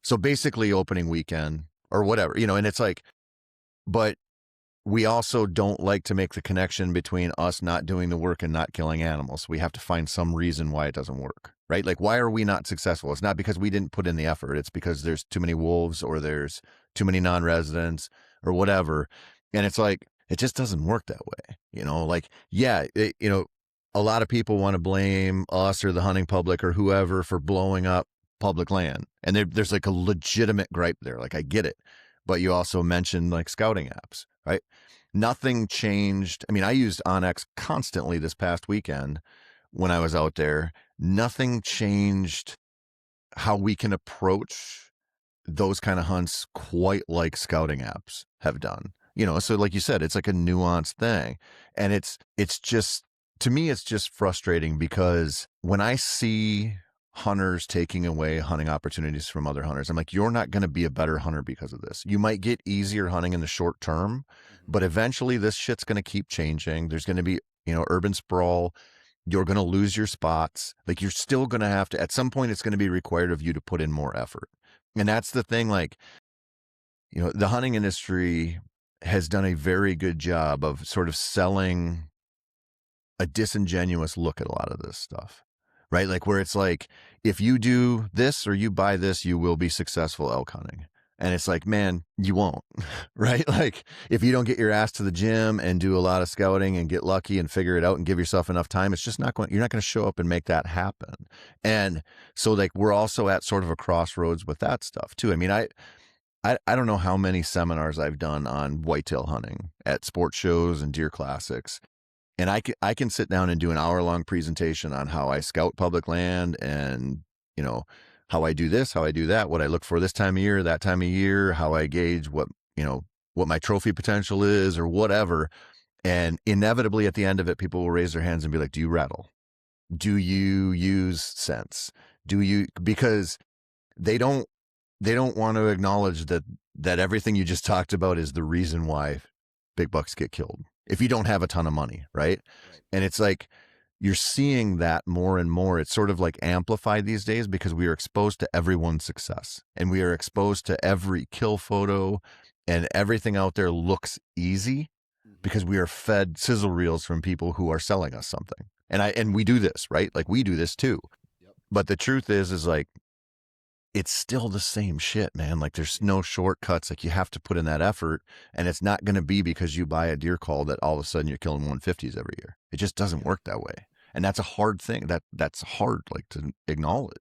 So basically opening weekend or whatever, and it's like, but we also don't like to make the connection between us not doing the work and not killing animals. We have to find some reason why it doesn't work, right? Like, why are we not successful? It's not because we didn't put in the effort. It's because there's too many wolves or there's too many non-residents or whatever. And it's like, it just doesn't work that way. Like, yeah, a lot of people want to blame us or the hunting public or whoever for blowing up public land. And there's like a legitimate gripe there. Like, I get it. But you also mentioned like scouting apps, right? Nothing changed. I mean, I used Onyx constantly this past weekend when I was out there. Nothing changed how we can approach those kind of hunts quite like scouting apps have done. So like you said, it's like a nuanced thing. And it's just, to me, it's just frustrating because when I see hunters taking away hunting opportunities from other hunters, I'm like, you're not going to be a better hunter because of this. You might get easier hunting in the short term, but eventually this shit's going to keep changing. There's going to be, urban sprawl. You're going to lose your spots. Like, you're still going to have to, at some point, it's going to be required of you to put in more effort. And that's the thing. Like, the hunting industry has done a very good job of sort of selling a disingenuous look at a lot of this stuff. Right? Like, where it's like, if you do this or you buy this, you will be successful elk hunting. And it's like, man, you won't, right? Like, if you don't get your ass to the gym and do a lot of scouting and get lucky and figure it out and give yourself enough time, it's just you're not going to show up and make that happen. And so, like, we're also at sort of a crossroads with that stuff too. I mean, I don't know how many seminars I've done on whitetail hunting at sports shows and deer classics. And I can sit down and do an hour-long presentation on how I scout public land and, how I do this, how I do that, what I look for this time of year, that time of year, how I gauge what my trophy potential is or whatever. And inevitably at the end of it, people will raise their hands and be like, do you rattle? Do you use sense? Because they don't want to acknowledge that everything you just talked about is the reason why big bucks get killed. If you don't have a ton of money, right? And it's like, you're seeing that more and more. It's sort of like amplified these days because we are exposed to everyone's success and we are exposed to every kill photo, and everything out there looks easy because we are fed sizzle reels from people who are selling us something. And we do this, right? Like, we do this too. But the truth is like, it's still the same shit, man. Like, there's no shortcuts. Like, you have to put in that effort, and it's not going to be because you buy a deer call that all of a sudden you're killing 150s every year. It just doesn't work that way. And that's a hard thing. That's hard, like, to acknowledge.